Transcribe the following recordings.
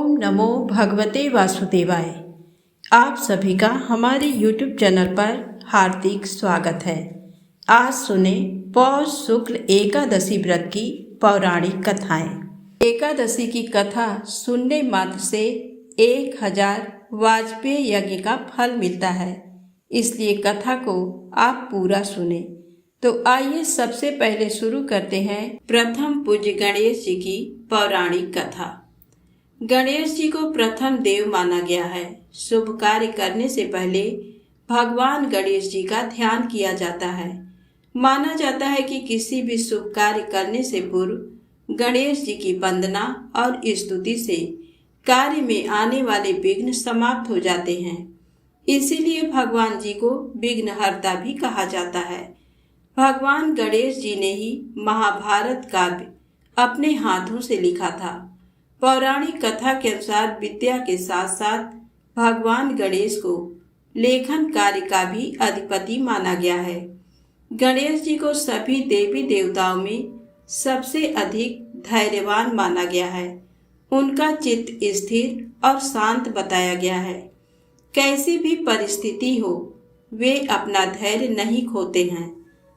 ओम नमो भगवते वासुदेवाय। आप सभी का हमारे YouTube चैनल पर हार्दिक स्वागत है। आज सुने पौष शुक्ल एकादशी व्रत की पौराणिक कथाएं। एकादशी की कथा सुनने मात्र से 1000 वाजपेय यज्ञ का फल मिलता है, इसलिए कथा को आप पूरा सुने। तो आइए सबसे पहले शुरू करते हैं प्रथम पूज्य गणेश जी की पौराणिक कथा। गणेश जी को प्रथम देव माना गया है। शुभ कार्य करने से पहले भगवान गणेश जी का ध्यान किया जाता है। माना जाता है कि किसी भी शुभ कार्य करने से पूर्व गणेश जी की वंदना और स्तुति से कार्य में आने वाले विघ्न समाप्त हो जाते हैं। इसीलिए भगवान जी को विघ्नहर्ता भी कहा जाता है। भगवान गणेश जी ने ही महाभारत काव्य अपने हाथों से लिखा था। पौराणिक कथा के अनुसार विद्या के साथ साथ भगवान गणेश को लेखन कार्य का भी अधिपति माना गया है। गणेश जी को सभी देवी देवताओं में सबसे अधिक धैर्यवान माना गया है। उनका चित्त स्थिर और शांत बताया गया है। कैसी भी परिस्थिति हो, वे अपना धैर्य नहीं खोते हैं।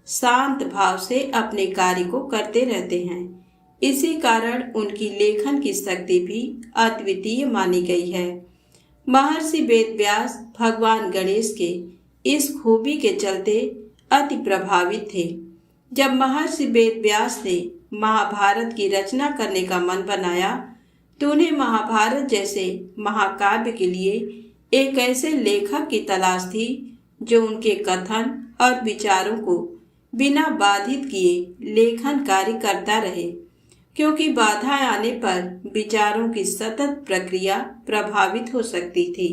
शांत भाव से अपने कार्य को करते रहते हैं। इसी कारण उनकी लेखन की शक्ति भी अद्वितीय मानी गई है। महर्षि वेदव्यास भगवान गणेश के इस खूबी के चलते अति प्रभावित थे। जब महर्षि वेदव्यास ने महाभारत की रचना करने का मन बनाया तो उन्हें महाभारत जैसे महाकाव्य के लिए एक ऐसे लेखक की तलाश थी जो उनके कथन और विचारों को बिना बाधित किए लेखन कार्य करता रहे, क्योंकि बाधाएं आने पर विचारों की सतत प्रक्रिया प्रभावित हो सकती थी।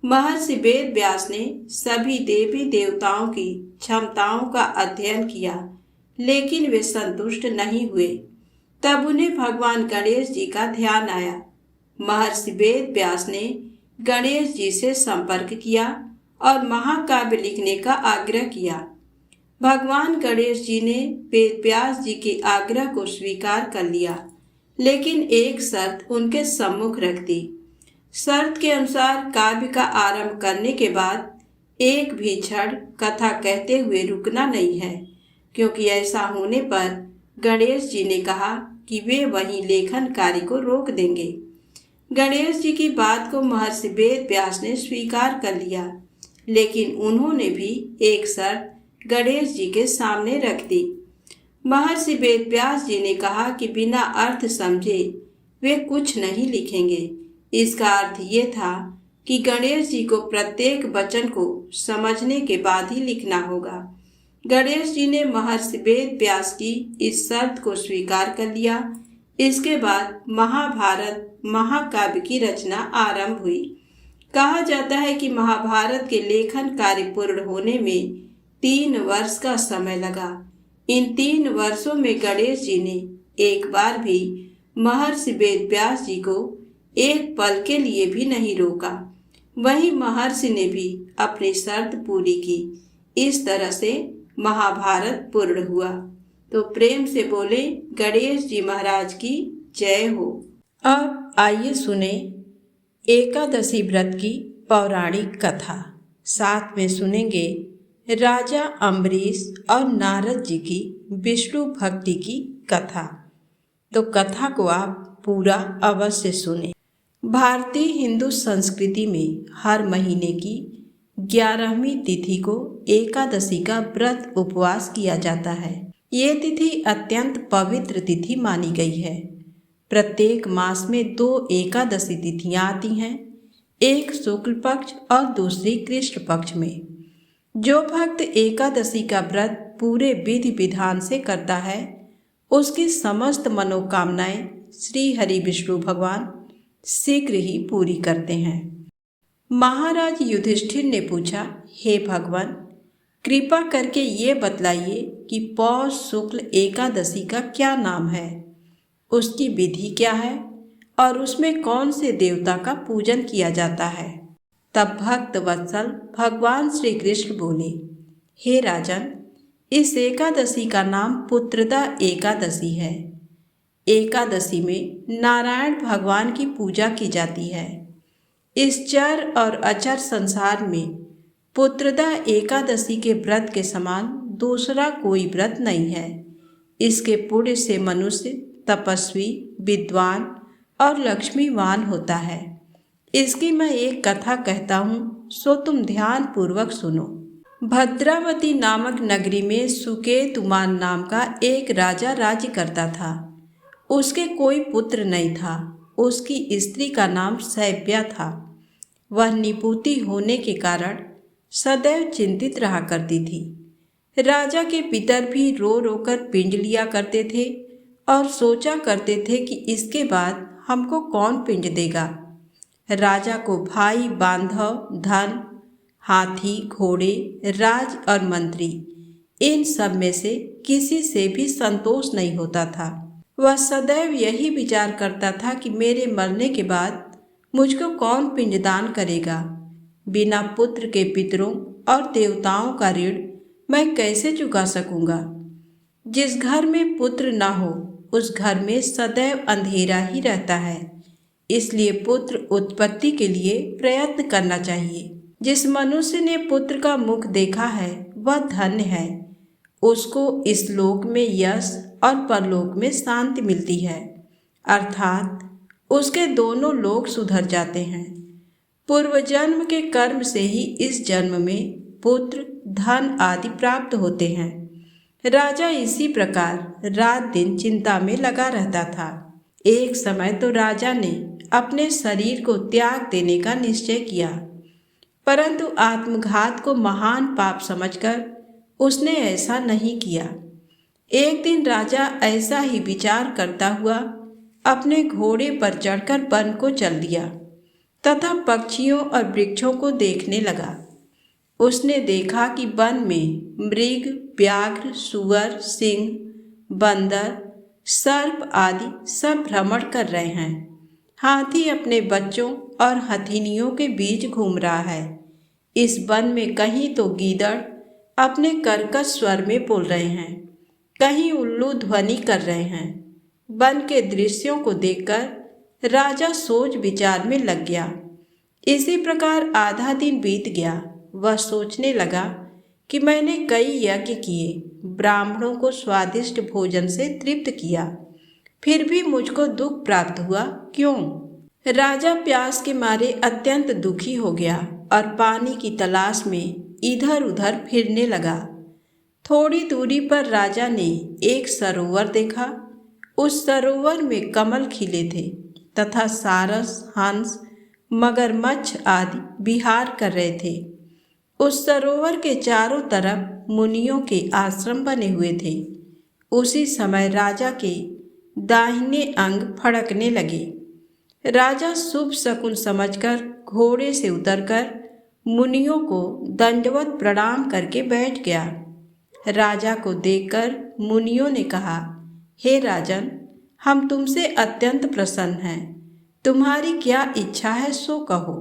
महर्षि वेदव्यास ने सभी देवी देवताओं की क्षमताओं का अध्ययन किया, लेकिन वे संतुष्ट नहीं हुए। तब उन्हें भगवान गणेश जी का ध्यान आया। महर्षि वेदव्यास ने गणेश जी से संपर्क किया और महाकाव्य लिखने का आग्रह किया। भगवान गणेश जी ने वेदव्यास जी के आग्रह को स्वीकार कर लिया, लेकिन एक शर्त उनके सम्मुख रख दी। शर्त के अनुसार काव्य का आरंभ करने के बाद एक भी क्षण कथा कहते हुए रुकना नहीं है, क्योंकि ऐसा होने पर गणेश जी ने कहा कि वे वहीं लेखन कार्य को रोक देंगे। गणेश जी की बात को महर्षि वेदव्यास ने स्वीकार कर लिया, लेकिन उन्होंने भी एक शर्त गणेश जी के सामने रख दी। महर्षि वेदव्यास जी ने कहा कि बिना अर्थ समझे वे कुछ नहीं लिखेंगे। इसका अर्थ ये था कि गणेश जी को प्रत्येक वचन को समझने के बाद ही लिखना होगा। गणेश जी ने महर्षि वेदव्यास की इस शर्त को स्वीकार कर लिया। इसके बाद महाभारत महाकाव्य की रचना आरंभ हुई। कहा जाता है कि महाभारत के लेखन कार्य पूर्ण होने में 3 वर्ष का समय लगा। इन 3 वर्षों में गणेश जी ने एक बार भी महर्षि वेदव्यास जी को एक पल के लिए भी नहीं रोका। वहीं महर्षि ने भी अपनी शर्त पूरी की। इस तरह से महाभारत पूर्ण हुआ। तो प्रेम से बोले गणेश जी महाराज की जय हो। अब आइए सुने एकादशी व्रत की पौराणिक कथा। साथ में सुनेंगे राजा अम्बरीश और नारद जी की विष्णु भक्ति की कथा। तो कथा को आप पूरा अवश्य सुने। भारतीय हिंदू संस्कृति में हर महीने की 11वीं तिथि को एकादशी का व्रत उपवास किया जाता है। ये तिथि अत्यंत पवित्र तिथि मानी गई है। प्रत्येक मास में 2 एकादशी तिथियां आती हैं, एक शुक्ल पक्ष और दूसरी कृष्ण पक्ष में। जो भक्त एकादशी का व्रत पूरे विधि विधान से करता है, उसकी समस्त मनोकामनाएं श्री हरि विष्णु भगवान शीघ्र ही पूरी करते हैं। महाराज युधिष्ठिर ने पूछा, हे भगवान, कृपा करके ये बतलाइए कि पौष शुक्ल एकादशी का क्या नाम है, उसकी विधि क्या है और उसमें कौन से देवता का पूजन किया जाता है। तब भक्त वत्सल भगवान श्री कृष्ण बोले, हे राजन, इस एकादशी का नाम पुत्रदा एकादशी है। एकादशी में नारायण भगवान की पूजा की जाती है। इस चर और अचर संसार में पुत्रदा एकादशी के व्रत के समान दूसरा कोई व्रत नहीं है। इसके पुण्य से मनुष्य तपस्वी, विद्वान और लक्ष्मीवान होता है। इसकी मैं एक कथा कहता हूँ, सो तुम ध्यान पूर्वक सुनो। भद्रावती नामक नगरी में सुकेतुमान नाम का एक राजा राज्य करता था। उसके कोई पुत्र नहीं था। उसकी स्त्री का नाम सैव्या था। वह निपुती होने के कारण सदैव चिंतित रहा करती थी। राजा के पितर भी रो रो कर पिंड लिया करते थे और सोचा करते थे कि इसके बाद हमको कौन पिंड देगा। राजा को भाई, बांधव, धन, हाथी, घोड़े, राज और मंत्री, इन सब में से किसी से भी संतोष नहीं होता था। वह सदैव यही विचार करता था कि मेरे मरने के बाद मुझको कौन पिंडदान करेगा। बिना पुत्र के पितरों और देवताओं का ऋण मैं कैसे चुका सकूंगा। जिस घर में पुत्र न हो उस घर में सदैव अंधेरा ही रहता है। इसलिए पुत्र उत्पत्ति के लिए प्रयत्न करना चाहिए। जिस मनुष्य ने पुत्र का मुख देखा है वह धन्य है। उसको इस लोक में यश और परलोक में शांति मिलती है, अर्थात उसके दोनों लोक सुधर जाते हैं। पूर्व जन्म के कर्म से ही इस जन्म में पुत्र, धन आदि प्राप्त होते हैं। राजा इसी प्रकार रात दिन चिंता में लगा रहता था। एक समय तो राजा ने अपने शरीर को त्याग देने का निश्चय किया, परंतु आत्मघात को महान पाप समझकर उसने ऐसा नहीं किया। एक दिन राजा ऐसा ही विचार करता हुआ अपने घोड़े पर चढ़कर वन को चल दिया तथा पक्षियों और वृक्षों को देखने लगा। उसने देखा कि वन में मृग, व्याघ्र, सुअर, सिंह, बंदर, सर्प आदि सब भ्रमण कर रहे हैं। हाथी अपने बच्चों और हथिनियों के बीच घूम रहा है। इस वन में कहीं तो गीदड़ अपने कर्कश स्वर में बोल रहे हैं, कहीं उल्लू ध्वनि कर रहे हैं। वन के दृश्यों को देखकर राजा सोच विचार में लग गया। इसी प्रकार आधा दिन बीत गया। वह सोचने लगा कि मैंने कई यज्ञ किए, ब्राह्मणों को स्वादिष्ट भोजन से तृप्त किया, फिर भी मुझको दुख प्राप्त हुआ, क्यों? राजा प्यास के मारे अत्यंत दुखी हो गया और पानी की तलाश में इधर उधर फिरने लगा। थोड़ी दूरी पर राजा ने एक सरोवर देखा। उस सरोवर में कमल खिले थे तथा सारस, हंस, मगरमच्छ आदि विहार कर रहे थे। उस सरोवर के चारों तरफ मुनियों के आश्रम बने हुए थे। उसी समय राजा के दाहिने अंग फड़कने लगे। राजा शुभ शकुन समझकर घोड़े से उतरकर मुनियों को दंडवत प्रणाम करके बैठ गया। राजा को देखकर मुनियों ने कहा, हे राजन, हम तुमसे अत्यंत प्रसन्न हैं। तुम्हारी क्या इच्छा है सो कहो।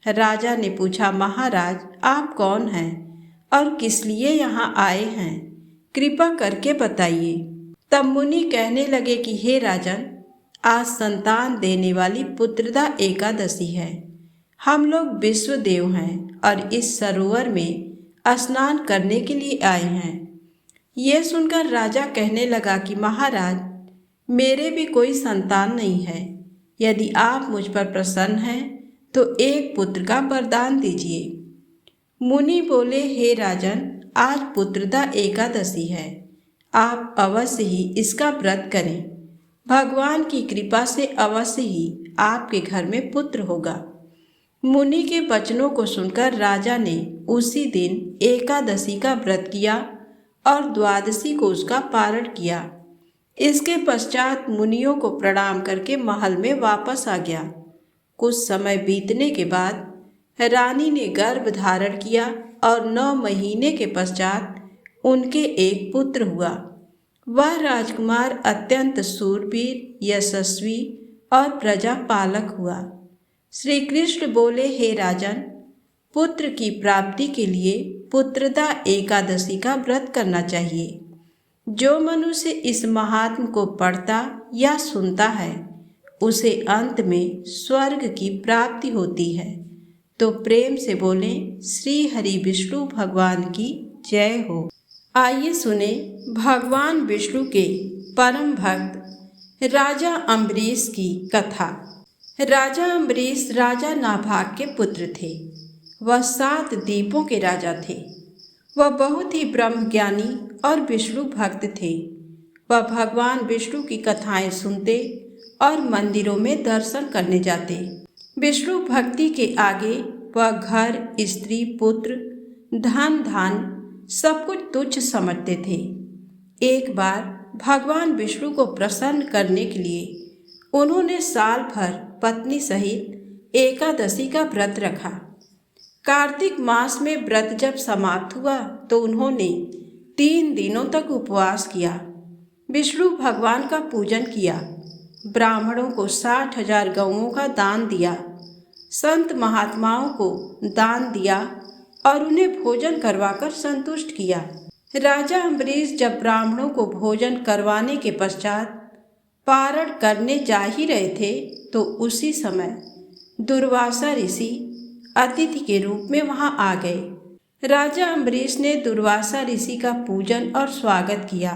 राजा ने पूछा, महाराज, आप कौन हैं और किस लिए यहाँ आए हैं? कृपा करके बताइए। तब मुनि कहने लगे कि हे राजन, आज संतान देने वाली पुत्रदा एकादशी है। हम लोग विश्वदेव हैं और इस सरोवर में स्नान करने के लिए आए हैं। ये सुनकर राजा कहने लगा कि महाराज, मेरे भी कोई संतान नहीं है। यदि आप मुझ पर प्रसन्न हैं तो एक पुत्र का वरदान दीजिए। मुनि बोले, हे राजन, आज पुत्रदा एकादशी है। आप अवश्य ही इसका व्रत करें। भगवान की कृपा से अवश्य ही आपके घर में पुत्र होगा। मुनि के वचनों को सुनकर राजा ने उसी दिन एकादशी का व्रत किया और द्वादशी को उसका पारण किया। इसके पश्चात मुनियों को प्रणाम करके महल में वापस आ गया। कुछ समय बीतने के बाद रानी ने गर्भ धारण किया और 9 महीने के पश्चात उनके एक पुत्र हुआ। वह राजकुमार अत्यंत शूरवीर, यशस्वी और प्रजापालक हुआ। श्री कृष्ण बोले, हे राजन, पुत्र की प्राप्ति के लिए पुत्रदा एकादशी का व्रत करना चाहिए। जो मनुष्य इस महात्म को पढ़ता या सुनता है उसे अंत में स्वर्ग की प्राप्ति होती है। तो प्रेम से बोलें श्री हरि विष्णु भगवान की जय हो। आइए सुने भगवान विष्णु के परम भक्त राजा अम्बरीश की कथा। राजा अम्बरीश राजा नाभाग के पुत्र थे। वह 7 द्वीपों के राजा थे। वह बहुत ही ब्रह्मज्ञानी और विष्णु भक्त थे। वह भगवान विष्णु की कथाएं सुनते और मंदिरों में दर्शन करने जाते। विष्णु भक्ति के आगे वह घर, स्त्री, पुत्र, धन धान सब कुछ तुच्छ समझते थे। एक बार भगवान विष्णु को प्रसन्न करने के लिए उन्होंने साल भर पत्नी सहित एकादशी का व्रत रखा। कार्तिक मास में व्रत जब समाप्त हुआ तो उन्होंने 3 दिनों तक उपवास किया। विष्णु भगवान का पूजन किया, ब्राह्मणों को 60,000 गौओं का दान दिया, संत महात्माओं को दान दिया और उन्हें भोजन करवाकर संतुष्ट किया। राजा अम्बरीश जब ब्राह्मणों को भोजन करवाने के पश्चात पारण करने जा ही रहे थे तो उसी समय दुर्वासा ऋषि अतिथि के रूप में वहां आ गए। राजा अम्बरीश ने दुर्वासा ऋषि का पूजन और स्वागत किया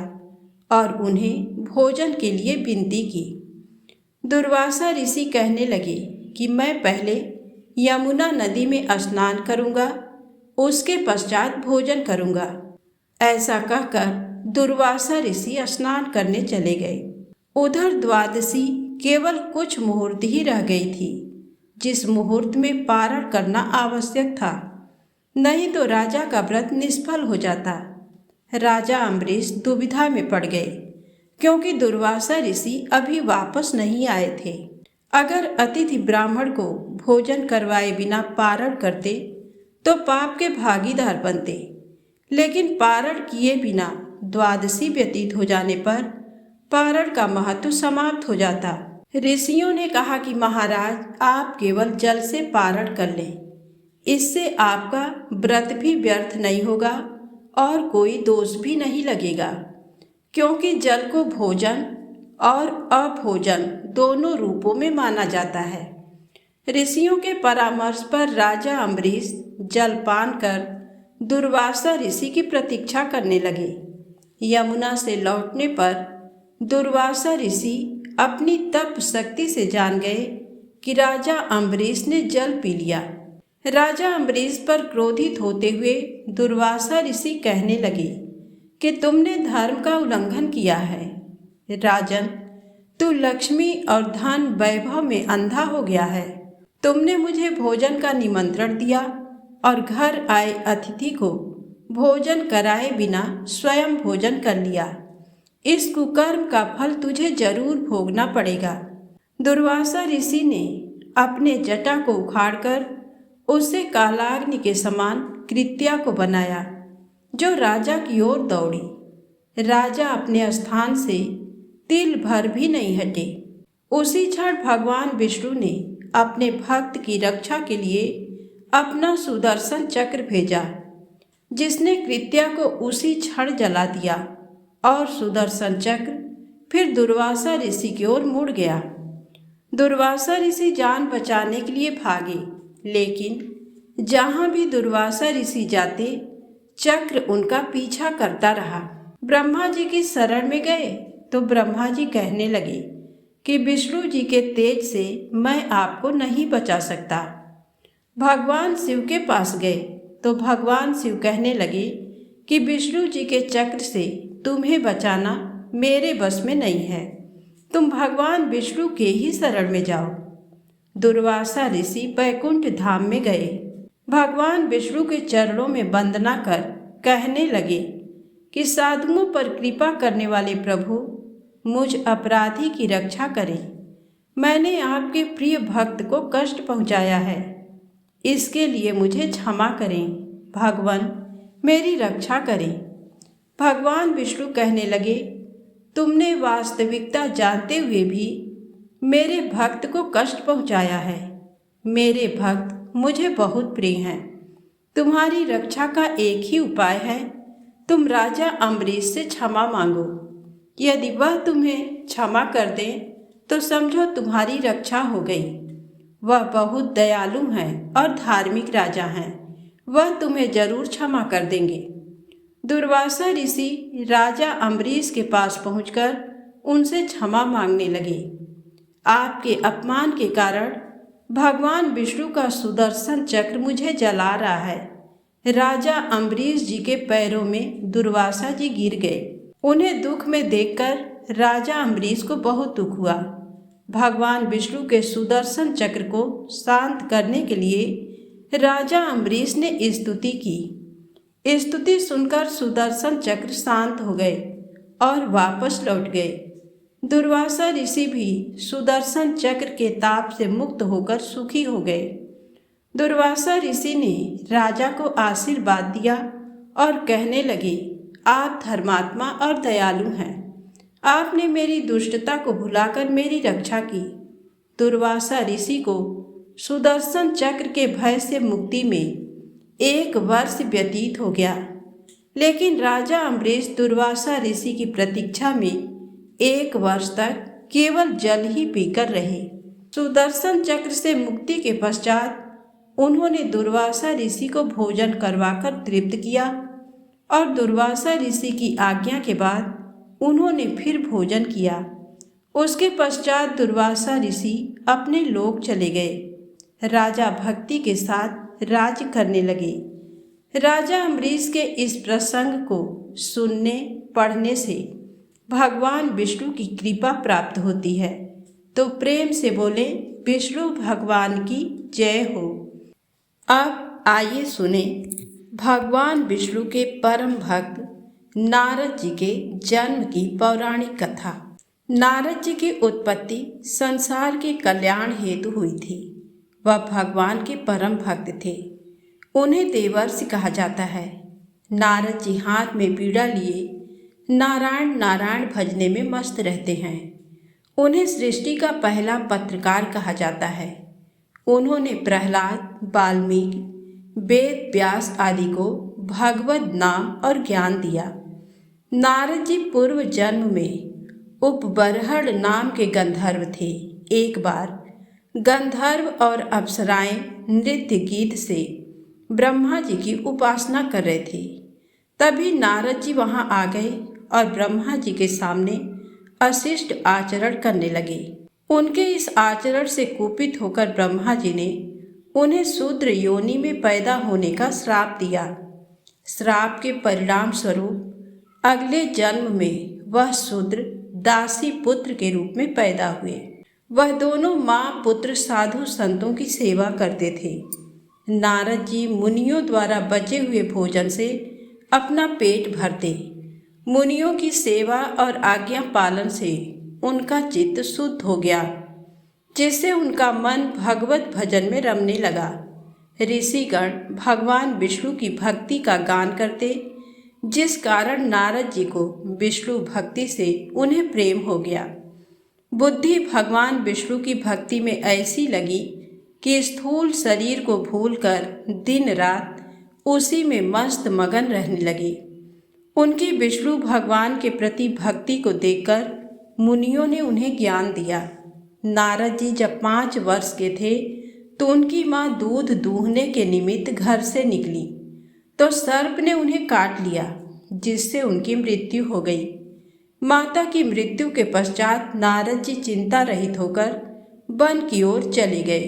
और उन्हें भोजन के लिए विनती की। दुर्वासा ऋषि कहने लगे कि मैं पहले यमुना नदी में स्नान करूंगा, उसके पश्चात भोजन करूंगा। ऐसा कहकर दुर्वासा ऋषि स्नान करने चले गए। उधर द्वादशी केवल कुछ मुहूर्त ही रह गई थी, जिस मुहूर्त में पारण करना आवश्यक था, नहीं तो राजा का व्रत निष्फल हो जाता। राजा अम्बरीश दुविधा में पड़ गए क्योंकि दुर्वासा ऋषि अभी वापस नहीं आए थे। अगर अतिथि ब्राह्मण को भोजन करवाए बिना पारण करते तो पाप के भागीदार बनते, लेकिन पारण किए बिना द्वादशी व्यतीत हो जाने पर पारण का महत्व समाप्त हो जाता। ऋषियों ने कहा कि महाराज, आप केवल जल से पारण कर लें, इससे आपका व्रत भी व्यर्थ नहीं होगा और कोई दोष भी नहीं लगेगा, क्योंकि जल को भोजन और अभोजन दोनों रूपों में माना जाता है। ऋषियों के परामर्श पर राजा अम्बरीश जलपान कर दुर्वासा ऋषि की प्रतीक्षा करने लगे। यमुना से लौटने पर दुर्वासा ऋषि अपनी तप शक्ति से जान गए कि राजा अम्बरीश ने जल पी लिया। राजा अम्बरीश पर क्रोधित होते हुए दुर्वासा ऋषि कहने लगे कि तुमने धर्म का उल्लंघन किया है। राजन, तू लक्ष्मी और धन वैभव में अंधा हो गया है। तुमने मुझे भोजन का निमंत्रण दिया और घर आए अतिथि को भोजन कराए बिना स्वयं भोजन कर लिया। इस कुकर्म का फल तुझे जरूर भोगना पड़ेगा। दुर्वासा ऋषि ने अपने जटा को उखाड़कर उससे कालाग्नि के समान कृत्या को बनाया, जो राजा की ओर दौड़ी। राजा अपने स्थान से तिल भर भी नहीं हटे। उसी क्षण भगवान विष्णु ने अपने भक्त की रक्षा के लिए अपना सुदर्शन चक्र भेजा, जिसने कृत्या को उसी क्षण जला दिया और सुदर्शन चक्र फिर दुर्वासा ऋषि की ओर मुड़ गया। दुर्वासा ऋषि जान बचाने के लिए भागे, लेकिन जहाँ भी दुर्वासा ऋषि जाते चक्र उनका पीछा करता रहा। ब्रह्मा जी की शरण में गए तो ब्रह्मा जी कहने लगे कि विष्णु जी के तेज से मैं आपको नहीं बचा सकता। भगवान शिव के पास गए तो भगवान शिव कहने लगे कि विष्णु जी के चक्र से तुम्हें बचाना मेरे बस में नहीं है, तुम भगवान विष्णु के ही शरण में जाओ। दुर्वासा ऋषि बैकुंठ धाम में गए। भगवान विष्णु के चरणों में वंदना कर कहने लगे कि साधुओं पर कृपा करने वाले प्रभु, मुझ अपराधी की रक्षा करें। मैंने आपके प्रिय भक्त को कष्ट पहुंचाया है, इसके लिए मुझे क्षमा करें। भगवान, मेरी रक्षा करें। भगवान विष्णु कहने लगे, तुमने वास्तविकता जानते हुए भी मेरे भक्त को कष्ट पहुंचाया है। मेरे भक्त मुझे बहुत प्रिय हैं। तुम्हारी रक्षा का एक ही उपाय है, तुम राजा अम्बरीश से क्षमा मांगो। यदि वह तुम्हें क्षमा कर दें तो समझो तुम्हारी रक्षा हो गई। वह बहुत दयालु हैं और धार्मिक राजा हैं, वह तुम्हें जरूर क्षमा कर देंगे। दुर्वासा ऋषि राजा अम्बरीश के पास पहुंचकर उनसे क्षमा मांगने लगे। आपके अपमान के कारण भगवान विष्णु का सुदर्शन चक्र मुझे जला रहा है। राजा अम्बरीश जी के पैरों में दुर्वासा जी गिर गए। उन्हें दुख में देखकर राजा अम्बरीश को बहुत दुख हुआ। भगवान विष्णु के सुदर्शन चक्र को शांत करने के लिए राजा अम्बरीश ने स्तुति की। स्तुति सुनकर सुदर्शन चक्र शांत हो गए और वापस लौट गए। दुर्वासा ऋषि भी सुदर्शन चक्र के ताप से मुक्त होकर सुखी हो गए। दुर्वासा ऋषि ने राजा को आशीर्वाद दिया और कहने लगे, आप धर्मात्मा और दयालु हैं। आपने मेरी दुष्टता को भुलाकर मेरी रक्षा की। दुर्वासा ऋषि को सुदर्शन चक्र के भय से मुक्ति में 1 वर्ष व्यतीत हो गया, लेकिन राजा अम्बरीश दुर्वासा ऋषि की प्रतीक्षा में 1 वर्ष तक केवल जल ही पीकर रहे। सुदर्शन चक्र से मुक्ति के पश्चात उन्होंने दुर्वासा ऋषि को भोजन करवाकर तृप्त किया और दुर्वासा ऋषि की आज्ञा के बाद उन्होंने फिर भोजन किया। उसके पश्चात दुर्वासा ऋषि अपने लोक चले गए। राजा भक्ति के साथ राज्य करने लगे। राजा अम्बरीश के इस प्रसंग को सुनने पढ़ने से भगवान विष्णु की कृपा प्राप्त होती है। तो प्रेम से बोले, विष्णु भगवान की जय हो। अब आइए सुने भगवान विष्णु के परम भक्त नारद जी के जन्म की पौराणिक कथा। नारद जी की उत्पत्ति संसार के कल्याण हेतु हुई थी। वह भगवान के परम भक्त थे। उन्हें देवर्षि कहा जाता है। नारद जी हाथ में बीड़ा लिए नारायण नारायण भजने में मस्त रहते हैं। उन्हें सृष्टि का पहला पत्रकार कहा जाता है। उन्होंने प्रहलाद, वाल्मीकि, वेद व्यास आदि को भगवत नाम और ज्ञान दिया। नारद जी पूर्व जन्म में उपबरहड़ नाम के गंधर्व थे। एक बार गंधर्व और अप्सराएं नृत्य गीत से ब्रह्मा जी की उपासना कर रहे थे। तभी नारद जी वहां आ गए और ब्रह्मा जी के सामने अशिष्ट आचरण करने लगे। उनके इस आचरण से कुपित होकर ब्रह्मा जी ने उन्हें शूद्र योनि में पैदा होने का श्राप दिया। श्राप के परिणाम स्वरूप अगले जन्म में वह शूद्र दासी पुत्र के रूप में पैदा हुए। वह दोनों माँ पुत्र साधु संतों की सेवा करते थे। नारद जी मुनियों द्वारा बचे हुए भोजन से अपना पेट भरते। मुनियों की सेवा और आज्ञा पालन से उनका चित्त शुद्ध हो गया, जिससे उनका मन भगवत भजन में रमने लगा। ऋषिगण भगवान विष्णु की भक्ति का गान करते, जिस कारण नारद जी को विष्णु भक्ति से उन्हें प्रेम हो गया। बुद्धि भगवान विष्णु की भक्ति में ऐसी लगी कि स्थूल शरीर को भूलकर दिन रात उसी में मस्त मगन रहने लगे। उनकी विष्णु भगवान के प्रति भक्ति को देखकर मुनियों ने उन्हें ज्ञान दिया। नारद जी जब 5 वर्ष के थे तो उनकी माँ दूध दूहने के निमित्त घर से निकली तो सर्प ने उन्हें काट लिया, जिससे उनकी मृत्यु हो गई। माता की मृत्यु के पश्चात नारद जी चिंता रहित होकर वन की ओर चले गए।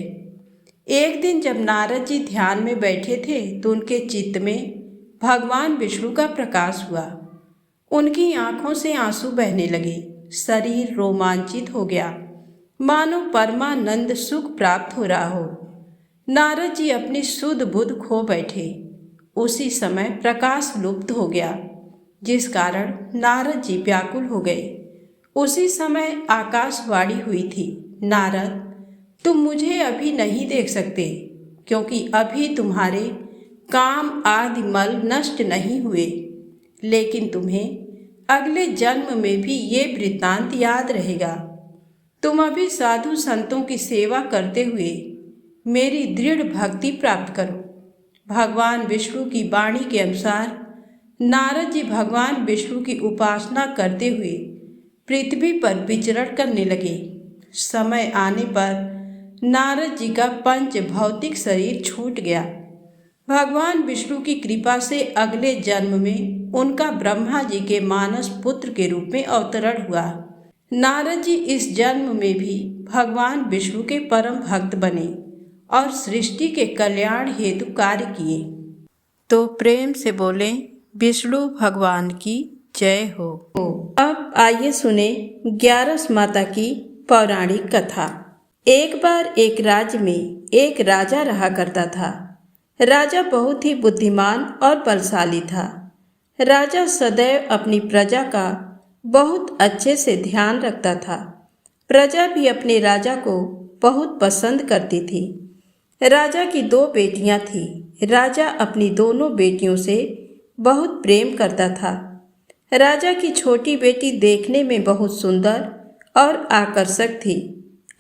एक दिन जब नारद जी ध्यान में बैठे थे तो उनके चित्त में भगवान विष्णु का प्रकाश हुआ। उनकी आंखों से आंसू बहने लगे। शरीर रोमांचित हो गया, मानो परमानंद सुख प्राप्त हो रहा हो। नारद जी अपनी शुद्ध बुद्ध खो बैठे। उसी समय प्रकाश लुप्त हो गया, जिस कारण नारद जी व्याकुल हो गए। उसी समय आकाशवाणी हुई थी, नारद, तुम मुझे अभी नहीं देख सकते, क्योंकि अभी तुम्हारे काम आदि मल नष्ट नहीं हुए, लेकिन तुम्हें अगले जन्म में भी ये वृत्तांत याद रहेगा। तुम अभी साधु संतों की सेवा करते हुए मेरी दृढ़ भक्ति प्राप्त करो। भगवान विष्णु की वाणी के अनुसार नारद जी भगवान विष्णु की उपासना करते हुए पृथ्वी पर विचरण करने लगे। समय आने पर नारद जी का पंच भौतिक शरीर छूट गया। भगवान विष्णु की कृपा से अगले जन्म में उनका ब्रह्मा जी के मानस पुत्र के रूप में अवतरण हुआ। नारद जी इस जन्म में भी भगवान विष्णु के परम भक्त बने और सृष्टि के कल्याण हेतु कार्य किए। तो प्रेम से बोले विष्णु भगवान की जय हो। अब आइए सुने 11 माता की पौराणिक कथा। एक बार एक राज्य में एक राजा रहा करता था। राजा बहुत ही बुद्धिमान और बलशाली था। राजा सदैव अपनी प्रजा का बहुत अच्छे से ध्यान रखता था। प्रजा भी अपने राजा को बहुत पसंद करती थी। राजा की 2 बेटियां थीं। राजा अपनी दोनों बेटियों से बहुत प्रेम करता था। राजा की छोटी बेटी देखने में बहुत सुंदर और आकर्षक थी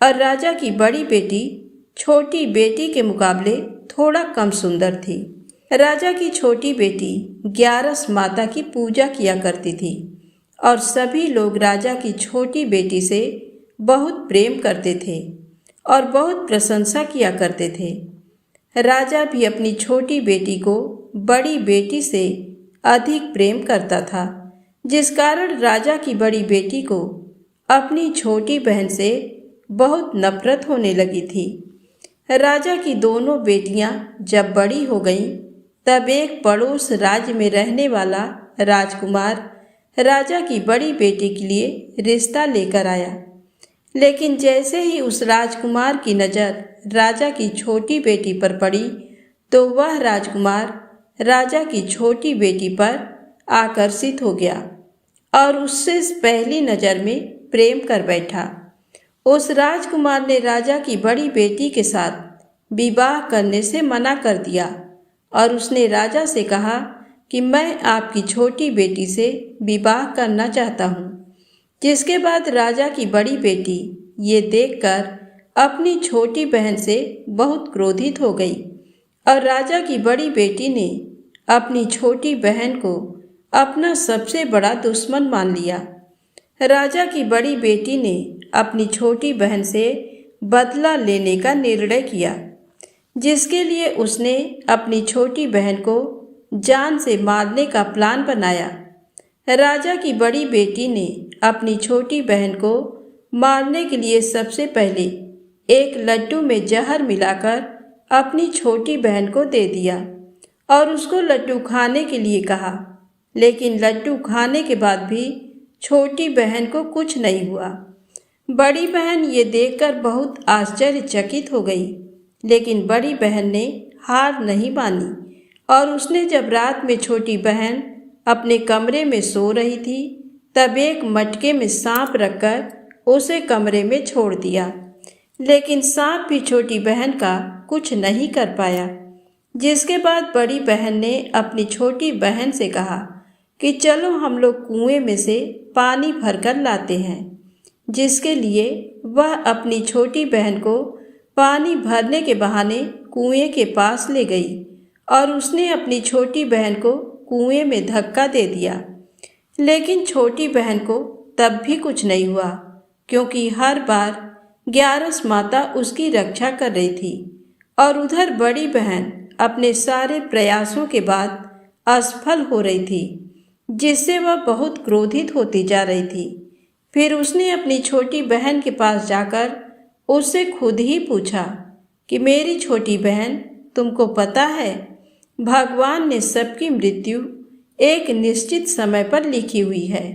और राजा की बड़ी बेटी छोटी बेटी के मुकाबले थोड़ा कम सुंदर थी। राजा की छोटी बेटी 11 माता की पूजा किया करती थी और सभी लोग राजा की छोटी बेटी से बहुत प्रेम करते थे और बहुत प्रशंसा किया करते थे। राजा भी अपनी छोटी बेटी को बड़ी बेटी से अधिक प्रेम करता था, जिस कारण राजा की बड़ी बेटी को अपनी छोटी बहन से बहुत नफरत होने लगी थी। राजा की दोनों बेटियां जब बड़ी हो गईं, तब एक पड़ोस राज्य में रहने वाला राजकुमार राजा की बड़ी बेटी के लिए रिश्ता लेकर आया। लेकिन जैसे ही उस राजकुमार की नज़र राजा की छोटी बेटी पर पड़ी, तो वह राजकुमार राजा की छोटी बेटी पर आकर्षित हो गया और उससे पहली नज़र में प्रेम कर बैठा। उस राजकुमार ने राजा की बड़ी बेटी के साथ विवाह करने से मना कर दिया और उसने राजा से कहा कि मैं आपकी छोटी बेटी से विवाह करना चाहता हूँ। जिसके बाद राजा की बड़ी बेटी ये देखकर अपनी छोटी बहन से बहुत क्रोधित हो गई और राजा की बड़ी बेटी ने अपनी छोटी बहन को अपना सबसे बड़ा दुश्मन मान लिया। राजा की बड़ी बेटी ने अपनी छोटी बहन से बदला लेने का निर्णय किया, जिसके लिए उसने अपनी छोटी बहन को जान से मारने का प्लान बनाया। राजा की बड़ी बेटी ने अपनी छोटी बहन को मारने के लिए सबसे पहले एक लड्डू में जहर मिलाकर अपनी छोटी बहन को दे दिया और उसको लड्डू खाने के लिए कहा। लेकिन लड्डू खाने के बाद भी छोटी बहन को कुछ नहीं हुआ। बड़ी बहन ये देखकर बहुत आश्चर्यचकित हो गई, लेकिन बड़ी बहन ने हार नहीं मानी और उसने जब रात में छोटी बहन अपने कमरे में सो रही थी, तब एक मटके में सांप रखकर उसे कमरे में छोड़ दिया। लेकिन सांप भी छोटी बहन का कुछ नहीं कर पाया। जिसके बाद बड़ी बहन ने अपनी छोटी बहन से कहा कि चलो हम लोग कुएं में से पानी भरकर लाते हैं। जिसके लिए वह अपनी छोटी बहन को पानी भरने के बहाने कुएं के पास ले गई और उसने अपनी छोटी बहन को कुएं में धक्का दे दिया। लेकिन छोटी बहन को तब भी कुछ नहीं हुआ, क्योंकि हर बार 11 माता उसकी रक्षा कर रही थी और उधर बड़ी बहन अपने सारे प्रयासों के बाद असफल हो रही थी, जिससे वह बहुत क्रोधित होती जा रही थी। फिर उसने अपनी छोटी बहन के पास जाकर उससे खुद ही पूछा कि मेरी छोटी बहन, तुमको पता है भगवान ने सबकी मृत्यु एक निश्चित समय पर लिखी हुई है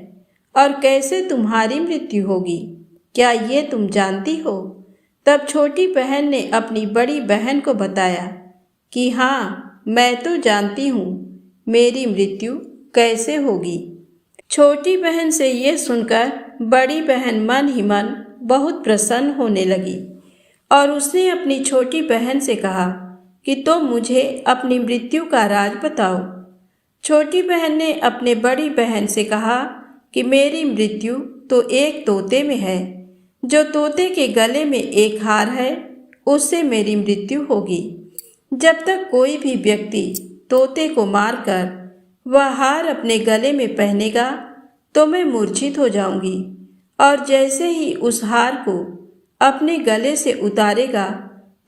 और कैसे तुम्हारी मृत्यु होगी, क्या ये तुम जानती हो? तब छोटी बहन ने अपनी बड़ी बहन को बताया कि हाँ, मैं तो जानती हूँ मेरी मृत्यु कैसे होगी। छोटी बहन से ये सुनकर बड़ी बहन मन ही मन बहुत प्रसन्न होने लगी और उसने अपनी छोटी बहन से कहा कि तो मुझे अपनी मृत्यु का राज बताओ। छोटी बहन ने अपने बड़ी बहन से कहा कि मेरी मृत्यु तो एक तोते में है। जो तोते के गले में एक हार है, उससे मेरी मृत्यु होगी। जब तक कोई भी व्यक्ति तोते को मारकर वह हार अपने गले में पहनेगा तो मैं मूर्छित हो जाऊंगी और जैसे ही उस हार को अपने गले से उतारेगा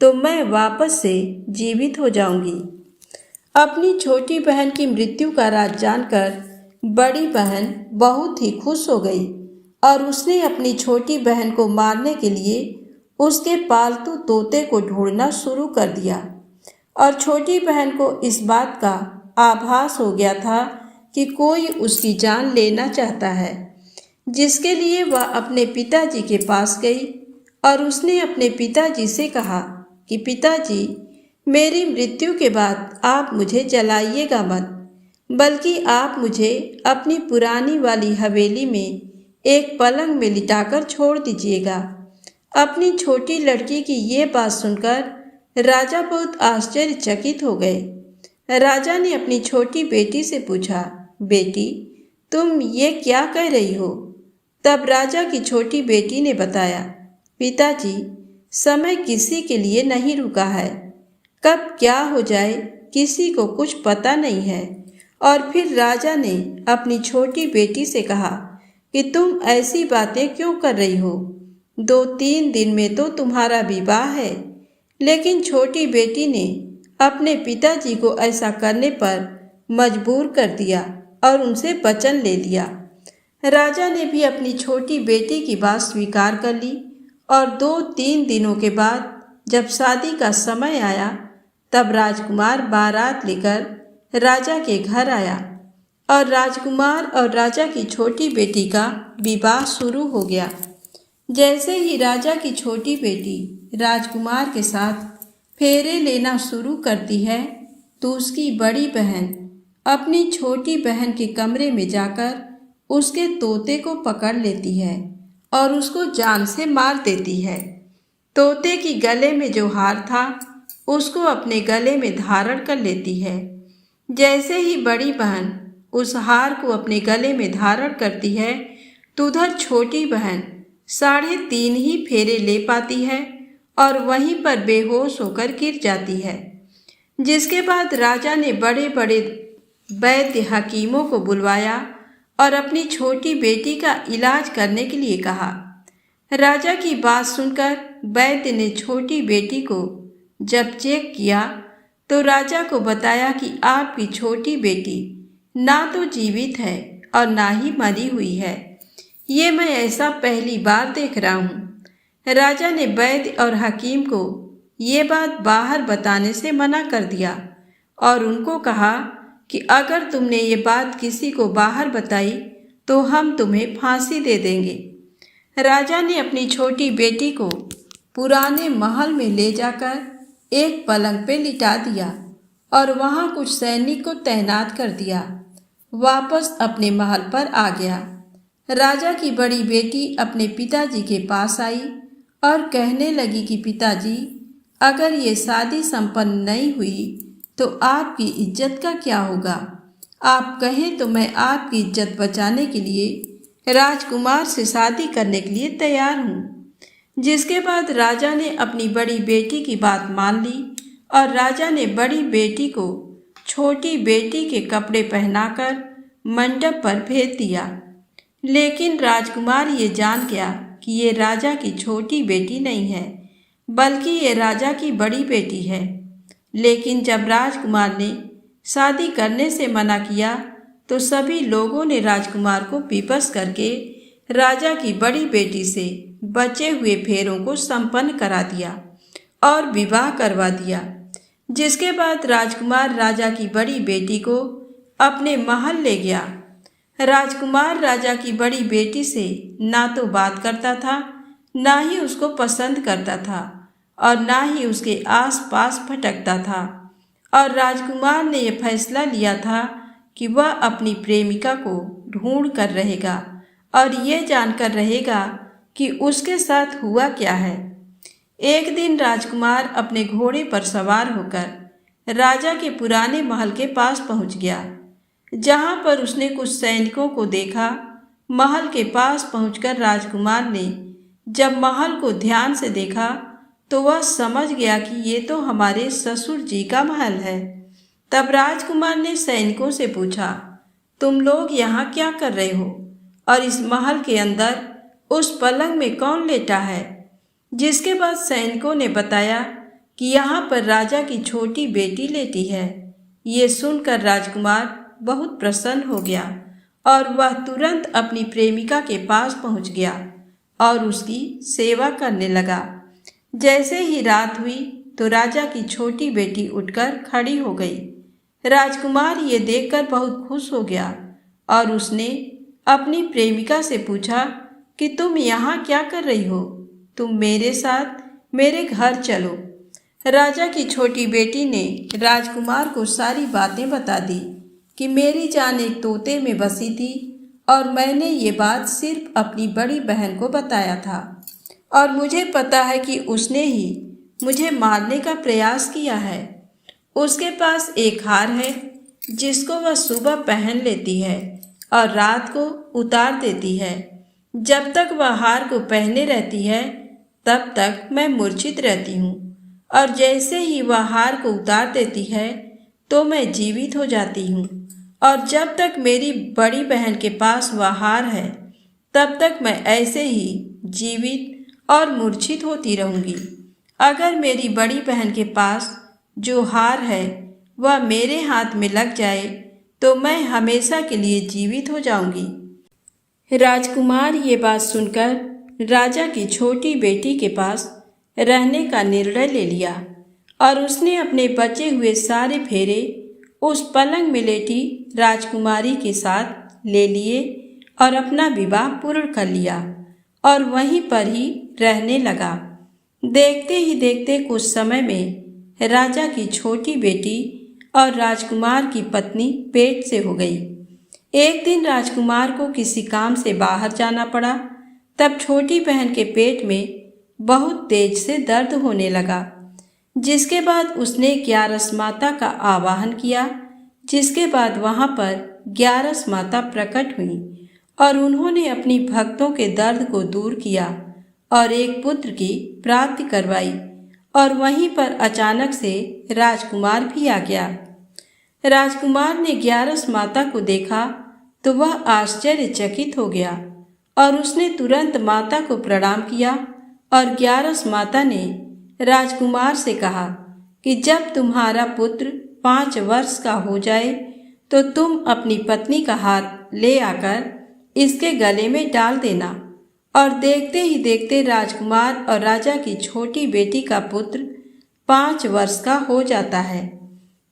तो मैं वापस से जीवित हो जाऊंगी। अपनी छोटी बहन की मृत्यु का राज जानकर बड़ी बहन बहुत ही खुश हो गई और उसने अपनी छोटी बहन को मारने के लिए उसके पालतू तोते को ढूंढना शुरू कर दिया। और छोटी बहन को इस बात का आभास हो गया था कि कोई उसकी जान लेना चाहता है, जिसके लिए वह अपने पिताजी के पास गई और उसने अपने पिताजी से कहा कि पिताजी, मेरी मृत्यु के बाद आप मुझे जलाइएगा मत, बल्कि आप मुझे अपनी पुरानी वाली हवेली में एक पलंग में लिटाकर छोड़ दीजिएगा। अपनी छोटी लड़की की ये बात सुनकर राजा बहुत आश्चर्यचकित हो गए। राजा ने अपनी छोटी बेटी से पूछा, बेटी, तुम ये क्या कह रही हो? तब राजा की छोटी बेटी ने बताया, पिताजी, समय किसी के लिए नहीं रुका है, कब क्या हो जाए किसी को कुछ पता नहीं है। और फिर राजा ने अपनी छोटी बेटी से कहा कि तुम ऐसी बातें क्यों कर रही हो? 2-3 दिन में तो तुम्हारा विवाह है। लेकिन छोटी बेटी ने अपने पिताजी को ऐसा करने पर मजबूर कर दिया और उनसे वचन ले लिया। राजा ने भी अपनी छोटी बेटी की बात स्वीकार कर ली और 2-3 दिनों के बाद जब शादी का समय आया तब राजकुमार बारात लेकर राजा के घर आया और राजकुमार और राजा की छोटी बेटी का विवाह शुरू हो गया। जैसे ही राजा की छोटी बेटी राजकुमार के साथ फेरे लेना शुरू करती है तो उसकी बड़ी बहन अपनी छोटी बहन के कमरे में जाकर उसके तोते को पकड़ लेती है और उसको जान से मार देती है। तोते की गले में जो हार था उसको अपने गले में धारण कर लेती है। जैसे ही बड़ी बहन उस हार को अपने गले में धारण करती है तो उधर छोटी बहन 3.5 ही फेरे ले पाती है और वहीं पर बेहोश होकर गिर जाती है। जिसके बाद राजा ने बड़े बड़े वैद्य हकीमों को बुलवाया और अपनी छोटी बेटी का इलाज करने के लिए कहा। राजा की बात सुनकर वैद्य ने छोटी बेटी को जब चेक किया तो राजा को बताया कि आपकी छोटी बेटी ना तो जीवित है और ना ही मरी हुई है। ये मैं ऐसा पहली बार देख रहा हूँ। राजा ने वैद्य और हकीम को ये बात बाहर बताने से मना कर दिया और उनको कहा कि अगर तुमने ये बात किसी को बाहर बताई तो हम तुम्हें फांसी दे देंगे। राजा ने अपनी छोटी बेटी को पुराने महल में ले जाकर एक पलंग पे लिटा दिया और वहाँ कुछ सैनिक को तैनात कर दिया। वापस अपने महल पर आ गया। राजा की बड़ी बेटी अपने पिताजी के पास आई और कहने लगी कि पिताजी, अगर ये शादी संपन्न नहीं हुई तो आपकी इज्जत का क्या होगा? आप कहें तो मैं आपकी इज्जत बचाने के लिए राजकुमार से शादी करने के लिए तैयार हूँ। जिसके बाद राजा ने अपनी बड़ी बेटी की बात मान ली और राजा ने बड़ी बेटी को छोटी बेटी के कपड़े पहनाकर मंडप पर भेज दिया। लेकिन राजकुमार ये जान गया कि ये राजा की छोटी बेटी नहीं है, बल्कि ये राजा की बड़ी बेटी है। लेकिन जब राजकुमार ने शादी करने से मना किया तो सभी लोगों ने राजकुमार को विवश करके राजा की बड़ी बेटी से बचे हुए फेरों को संपन्न करा दिया और विवाह करवा दिया। जिसके बाद राजकुमार राजा की बड़ी बेटी को अपने महल ले गया। राजकुमार राजा की बड़ी बेटी से ना तो बात करता था, ना ही उसको पसंद करता था और ना ही उसके आसपास भटकता था। और राजकुमार ने यह फैसला लिया था कि वह अपनी प्रेमिका को ढूंढ कर रहेगा और ये जानकर रहेगा कि उसके साथ हुआ क्या है। एक दिन राजकुमार अपने घोड़े पर सवार होकर राजा के पुराने महल के पास पहुंच गया, जहां पर उसने कुछ सैनिकों को देखा। महल के पास पहुंचकर राजकुमार ने जब महल को ध्यान से देखा तो वह समझ गया कि ये तो हमारे ससुर जी का महल है। तब राजकुमार ने सैनिकों से पूछा, तुम लोग यहाँ क्या कर रहे हो और इस महल के अंदर उस पलंग में कौन लेटा है। जिसके बाद सैनिकों ने बताया कि यहाँ पर राजा की छोटी बेटी लेटी है। ये सुनकर राजकुमार बहुत प्रसन्न हो गया और वह तुरंत अपनी प्रेमिका के पास पहुँच गया और उसकी सेवा करने लगा। जैसे ही रात हुई तो राजा की छोटी बेटी उठकर खड़ी हो गई। राजकुमार ये देखकर बहुत खुश हो गया और उसने अपनी प्रेमिका से पूछा कि तुम यहाँ क्या कर रही हो, तुम मेरे साथ मेरे घर चलो। राजा की छोटी बेटी ने राजकुमार को सारी बातें बता दी कि मेरी जान एक तोते में बसी थी और मैंने ये बात सिर्फ अपनी बड़ी बहन को बताया था और मुझे पता है कि उसने ही मुझे मारने का प्रयास किया है। उसके पास एक हार है जिसको वह सुबह पहन लेती है और रात को उतार देती है। जब तक वह हार को पहने रहती है तब तक मैं मूर्छित रहती हूँ और जैसे ही वह हार को उतार देती है तो मैं जीवित हो जाती हूँ और जब तक मेरी बड़ी बहन के पास वह हार है तब तक मैं ऐसे ही जीवित और मूर्छित होती रहूँगी। अगर मेरी बड़ी बहन के पास जो हार है वह मेरे हाथ में लग जाए तो मैं हमेशा के लिए जीवित हो जाऊंगी। राजकुमार ये बात सुनकर राजा की छोटी बेटी के पास रहने का निर्णय ले लिया और उसने अपने बचे हुए सारे फेरे उस पलंग में लेटी राजकुमारी के साथ ले लिए और अपना विवाह पूर्ण कर लिया और वहीं पर ही रहने लगा। देखते ही देखते कुछ समय में राजा की छोटी बेटी और राजकुमार की पत्नी पेट से हो गई। एक दिन राजकुमार को किसी काम से बाहर जाना पड़ा। तब छोटी बहन के पेट में बहुत तेज से दर्द होने लगा, जिसके बाद उसने ग्यारस माता का आवाहन किया। जिसके बाद वहां पर ग्यारस माता प्रकट हुई और उन्होंने अपनी भक्तों के दर्द को दूर किया और एक पुत्र की प्राप्ति करवाई और वहीं पर अचानक से राजकुमार भी आ गया। राजकुमार ने ग्यारस माता को देखा तो वह आश्चर्यचकित हो गया और उसने तुरंत माता को प्रणाम किया और ग्यारस माता ने राजकुमार से कहा कि जब तुम्हारा पुत्र 5 वर्ष का हो जाए तो तुम अपनी पत्नी का हार ले आकर इसके गले में डाल देना। और देखते ही देखते राजकुमार और राजा की छोटी बेटी का पुत्र 5 वर्ष का हो जाता है।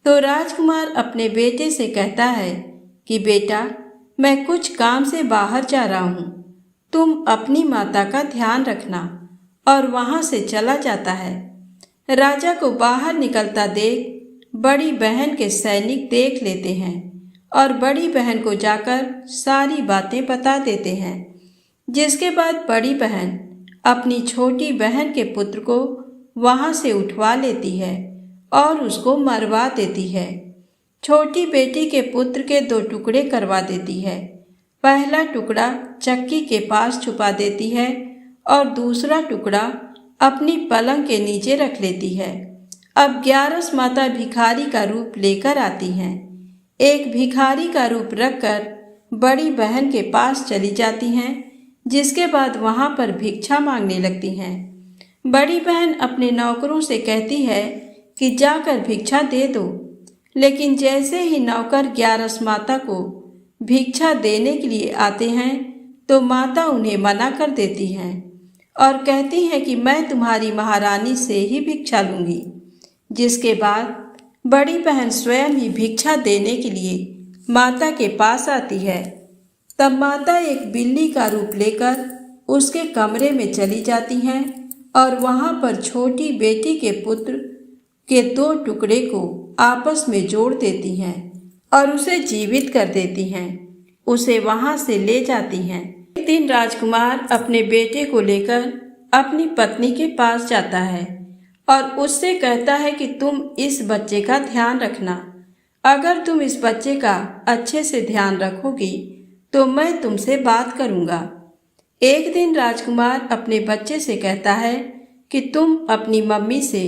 तो राजकुमार अपने बेटे से कहता है कि बेटा, मैं कुछ काम से बाहर जा रहा हूँ, तुम अपनी माता का ध्यान रखना, और वहाँ से चला जाता है। राजा को बाहर निकलता देख बड़ी बहन के सैनिक देख लेते हैं और बड़ी बहन को जाकर सारी बातें बता देते हैं। जिसके बाद बड़ी बहन अपनी छोटी बहन के पुत्र को वहाँ से उठवा लेती है और उसको मरवा देती है। छोटी बेटी के पुत्र के 2 टुकड़े करवा देती है। पहला टुकड़ा चक्की के पास छुपा देती है और दूसरा टुकड़ा अपनी पलंग के नीचे रख लेती है। अब ग्यारस माता भिखारी का रूप लेकर आती हैं। एक भिखारी का रूप रखकर बड़ी बहन के पास चली जाती हैं, जिसके बाद वहाँ पर भिक्षा मांगने लगती हैं। बड़ी बहन अपने नौकरों से कहती है कि जाकर भिक्षा दे दो, लेकिन जैसे ही नौकर ग्यारस माता को भिक्षा देने के लिए आते हैं तो माता उन्हें मना कर देती हैं और कहती हैं कि मैं तुम्हारी महारानी से ही भिक्षा लूँगी। जिसके बाद बड़ी बहन स्वयं ही भिक्षा देने के लिए माता के पास आती है। तब माता एक बिल्ली का रूप लेकर उसके कमरे में चली जाती हैं और वहाँ पर छोटी बेटी के पुत्र के 2 टुकड़े को आपस में जोड़ देती हैं और उसे जीवित कर देती हैं। उसे वहाँ से ले जाती हैं। एक दिन राजकुमार अपने बेटे को लेकर अपनी पत्नी के पास जाता है और उससे कहता है कि तुम इस बच्चे का ध्यान रखना। अगर तुम इस बच्चे का अच्छे से ध्यान रखोगी तो मैं तुमसे बात करूँगा। एक दिन राजकुमार अपने बच्चे से कहता है कि तुम अपनी मम्मी से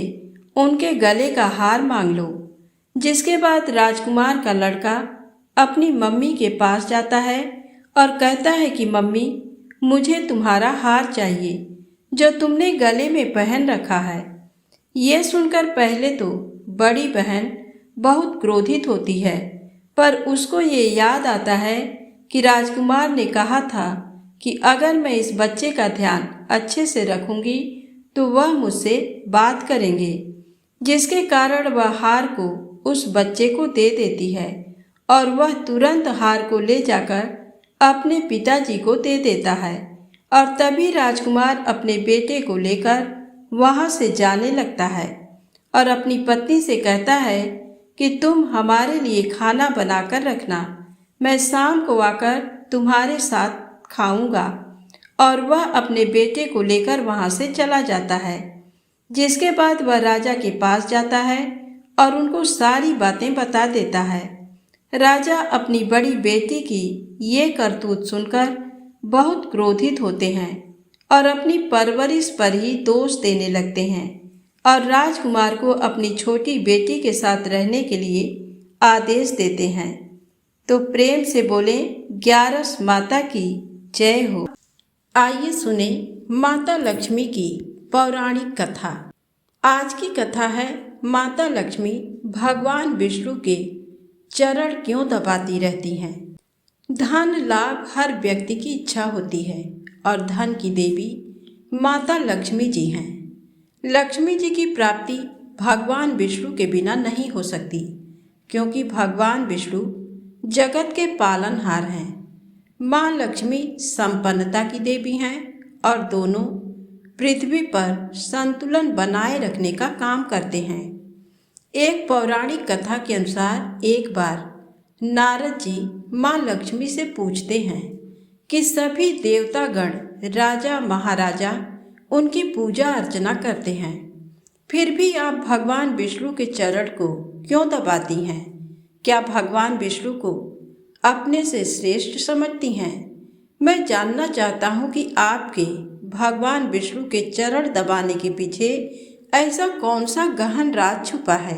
उनके गले का हार मांग लो। जिसके बाद राजकुमार का लड़का अपनी मम्मी के पास जाता है और कहता है कि मम्मी, मुझे तुम्हारा हार चाहिए जो तुमने गले में पहन रखा है। ये सुनकर पहले तो बड़ी बहन बहुत क्रोधित होती है, पर उसको ये याद आता है कि राजकुमार ने कहा था कि अगर मैं इस बच्चे का ध्यान अच्छे से रखूंगी तो वह मुझसे बात करेंगे, जिसके कारण वह हार को उस बच्चे को दे देती है और वह तुरंत हार को ले जाकर अपने पिताजी को दे देता है। और तभी राजकुमार अपने बेटे को लेकर वहां से जाने लगता है और अपनी पत्नी से कहता है कि तुम हमारे लिए खाना बनाकर रखना, मैं शाम को आकर तुम्हारे साथ खाऊंगा। और वह अपने बेटे को लेकर वहां से चला जाता है, जिसके बाद वह राजा के पास जाता है और उनको सारी बातें बता देता है। राजा अपनी बड़ी बेटी की ये करतूत सुनकर बहुत क्रोधित होते हैं और अपनी परवरिश पर ही दोष देने लगते हैं और राजकुमार को अपनी छोटी बेटी के साथ रहने के लिए आदेश देते हैं। तो प्रेम से बोले 11 माता की जय हो। आइए सुने माता लक्ष्मी की पौराणिक कथा। आज की कथा है माता लक्ष्मी भगवान विष्णु के चरण क्यों दबाती रहती हैं। धन लाभ हर व्यक्ति की इच्छा होती है और धन की देवी माता लक्ष्मी जी हैं। लक्ष्मी जी की प्राप्ति भगवान विष्णु के बिना नहीं हो सकती, क्योंकि भगवान विष्णु जगत के पालनहार हैं। माँ लक्ष्मी संपन्नता की देवी हैं और दोनों पृथ्वी पर संतुलन बनाए रखने का काम करते हैं। एक पौराणिक कथा के अनुसार एक बार नारद जी माँ लक्ष्मी से पूछते हैं कि सभी देवतागण राजा महाराजा उनकी पूजा अर्चना करते हैं, फिर भी आप भगवान विष्णु के चरण को क्यों दबाती हैं? क्या भगवान विष्णु को अपने से श्रेष्ठ समझती हैं? मैं जानना चाहता हूँ कि आपके भगवान विष्णु के चरण दबाने के पीछे ऐसा कौन सा गहन राज छुपा है।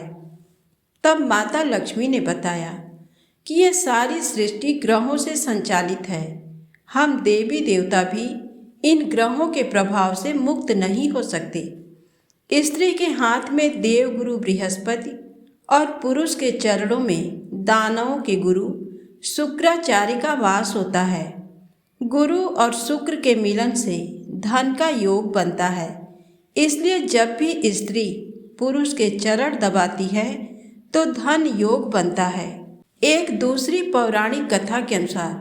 तब माता लक्ष्मी ने बताया कि यह सारी सृष्टि ग्रहों से संचालित है। हम देवी देवता भी इन ग्रहों के प्रभाव से मुक्त नहीं हो सकते। स्त्री के हाथ में देवगुरु बृहस्पति और पुरुष के चरणों में दानवों के गुरु शुक्राचार्य का वास होता है। गुरु और शुक्र के मिलन से धन का योग बनता है, इसलिए जब भी स्त्री पुरुष के चरण दबाती है तो धन योग बनता है। एक दूसरी पौराणिक कथा के अनुसार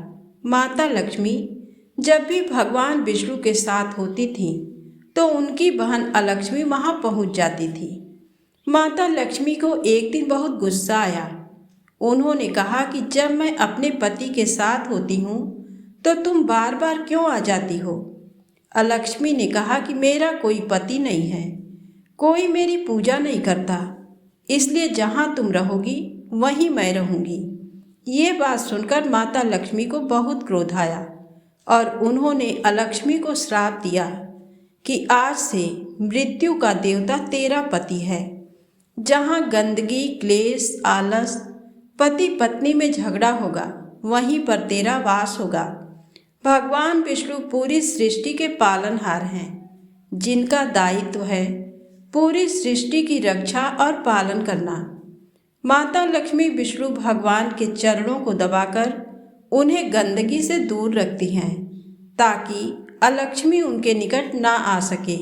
माता लक्ष्मी जब भी भगवान विष्णु के साथ होती थी तो उनकी बहन अलक्ष्मी वहां पहुंच जाती थी। माता लक्ष्मी को एक दिन बहुत गुस्सा आया। उन्होंने कहा कि जब मैं अपने पति के साथ होती हूँ तो तुम बार बार क्यों आ जाती हो? अलक्ष्मी ने कहा कि मेरा कोई पति नहीं है, कोई मेरी पूजा नहीं करता, इसलिए जहाँ तुम रहोगी वहीं मैं रहूँगी। ये बात सुनकर माता लक्ष्मी को बहुत क्रोध आया और उन्होंने अलक्ष्मी को श्राप दिया कि आज से मृत्यु का देवता तेरा पति है। जहाँ गंदगी, क्लेश, आलस, पति पत्नी में झगड़ा होगा वहीं पर तेरा वास होगा। भगवान विष्णु पूरी सृष्टि के पालनहार हैं, जिनका दायित्व है पूरी सृष्टि की रक्षा और पालन करना। माता लक्ष्मी विष्णु भगवान के चरणों को दबाकर उन्हें गंदगी से दूर रखती हैं ताकि अलक्ष्मी उनके निकट ना आ सके।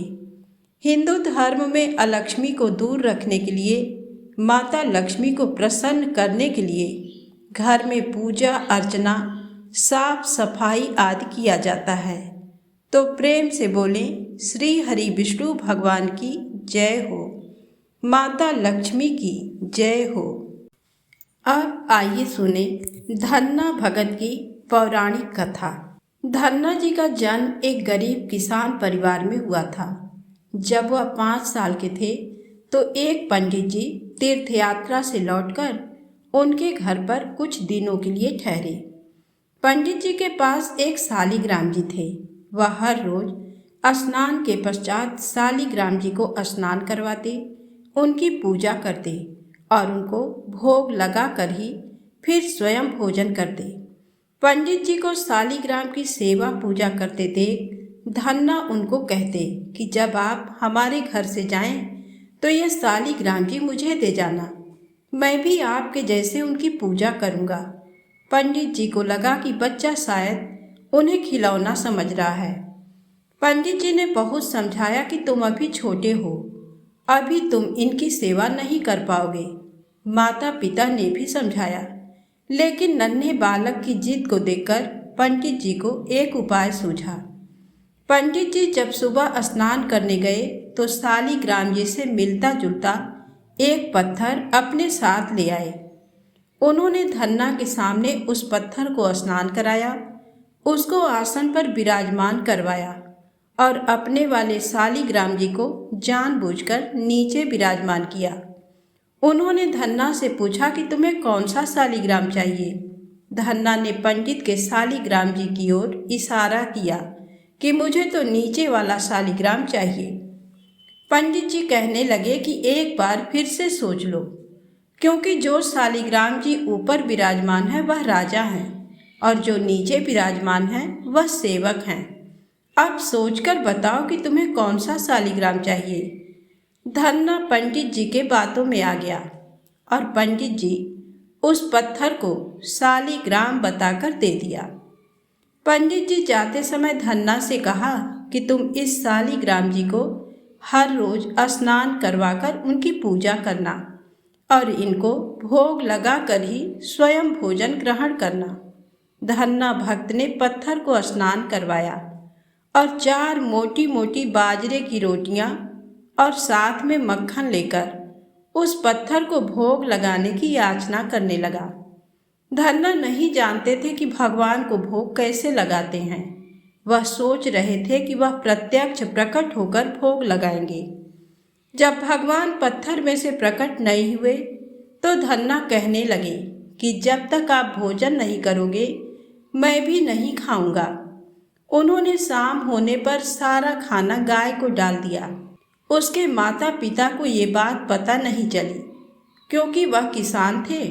हिंदू धर्म में अलक्ष्मी को दूर रखने के लिए, माता लक्ष्मी को प्रसन्न करने के लिए घर में पूजा अर्चना, साफ सफाई आदि किया जाता है। तो प्रेम से बोलें श्री हरि विष्णु भगवान की जय हो, माता लक्ष्मी की जय हो। अब आइए सुने धन्ना भगत की पौराणिक कथा। धन्ना जी का जन्म एक गरीब किसान परिवार में हुआ था। जब वह 5 साल के थे तो एक पंडित जी तीर्थ यात्रा से लौटकर उनके घर पर कुछ दिनों के लिए ठहरे। पंडित जी के पास एक शालिग्राम जी थे। वह हर रोज स्नान के पश्चात शालिग्राम जी को स्नान करवाते, उनकी पूजा करते और उनको भोग लगा कर ही फिर स्वयं भोजन करते। पंडित जी को शालिग्राम की सेवा पूजा करते देख धन्ना उनको कहते कि जब आप हमारे घर से जाएं तो यह शालिग्राम जी मुझे दे जाना, मैं भी आपके जैसे उनकी पूजा करूँगा। पंडित जी को लगा कि बच्चा शायद उन्हें खिलौना समझ रहा है। पंडित जी ने बहुत समझाया कि तुम अभी छोटे हो, अभी तुम इनकी सेवा नहीं कर पाओगे। माता पिता ने भी समझाया, लेकिन नन्हे बालक की जिद को देखकर पंडित जी को एक उपाय सूझा। पंडित जी जब सुबह स्नान करने गए तो शालिग्राम जी से मिलता जुलता एक पत्थर अपने साथ ले आए। उन्होंने धन्ना के सामने उस पत्थर को स्नान कराया, उसको आसन पर विराजमान करवाया और अपने वाले शालिग्राम जी को जानबूझकर नीचे विराजमान किया। उन्होंने धन्ना से पूछा कि तुम्हें कौन सा शालिग्राम चाहिए। धन्ना ने पंडित के शालिग्राम जी की ओर इशारा किया कि मुझे तो नीचे वाला शालिग्राम चाहिए। पंडित जी कहने लगे कि एक बार फिर से सोच लो, क्योंकि जो शालिग्राम जी ऊपर विराजमान है वह राजा हैं और जो नीचे विराजमान है वह सेवक हैं। अब सोचकर बताओ कि तुम्हें कौन सा शालिग्राम चाहिए। धन्ना पंडित जी के बातों में आ गया और पंडित जी उस पत्थर को शालिग्राम बताकर दे दिया। पंडित जी जाते समय धन्ना से कहा कि तुम इस शालिग्राम जी को हर रोज स्नान करवाकर उनकी पूजा करना और इनको भोग लगाकर ही स्वयं भोजन ग्रहण करना। धन्ना भक्त ने पत्थर को स्नान करवाया और 4 मोटी मोटी बाजरे की रोटियां और साथ में मक्खन लेकर उस पत्थर को भोग लगाने की याचना करने लगा। धन्ना नहीं जानते थे कि भगवान को भोग कैसे लगाते हैं। वह सोच रहे थे कि वह प्रत्यक्ष प्रकट होकर भोग लगाएंगे। जब भगवान पत्थर में से प्रकट नहीं हुए तो धन्ना कहने लगे कि जब तक आप भोजन नहीं करोगे मैं भी नहीं खाऊंगा। उन्होंने शाम होने पर सारा खाना गाय को डाल दिया। उसके माता पिता को ये बात पता नहीं चली, क्योंकि वह किसान थे।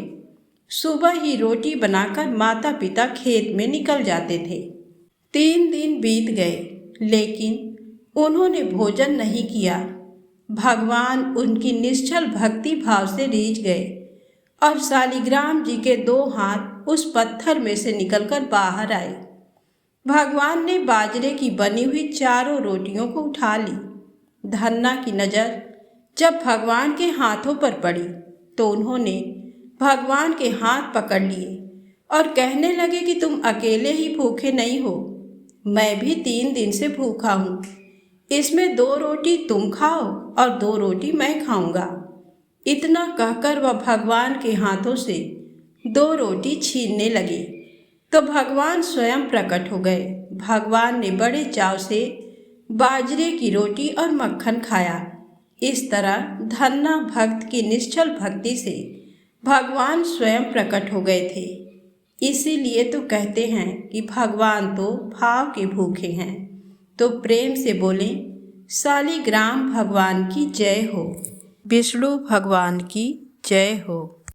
सुबह ही रोटी बनाकर माता पिता खेत में निकल जाते थे। 3 दिन बीत गए, लेकिन उन्होंने भोजन नहीं किया। भगवान उनकी निश्चल भक्ति भाव से रीझ गए और शालिग्राम जी के 2 हाथ उस पत्थर में से निकलकर बाहर आए। भगवान ने बाजरे की बनी हुई 4 रोटियों को उठा ली। धन्ना की नज़र जब भगवान के हाथों पर पड़ी तो उन्होंने भगवान के हाथ पकड़ लिए और कहने लगे कि तुम अकेले ही भूखे नहीं हो, मैं भी 3 दिन से भूखा हूँ। इसमें 2 रोटी तुम खाओ और 2 रोटी मैं खाऊंगा। इतना कहकर वह भगवान के हाथों से 2 रोटी छीनने लगे तो भगवान स्वयं प्रकट हो गए। भगवान ने बड़े चाव से बाजरे की रोटी और मक्खन खाया। इस तरह धन्ना भक्त की निश्चल भक्ति से भगवान स्वयं प्रकट हो गए थे। इसीलिए तो कहते हैं कि भगवान तो भाव के भूखे हैं। तो प्रेम से बोलें, शालिग्राम भगवान की जय हो, विष्णु भगवान की जय हो।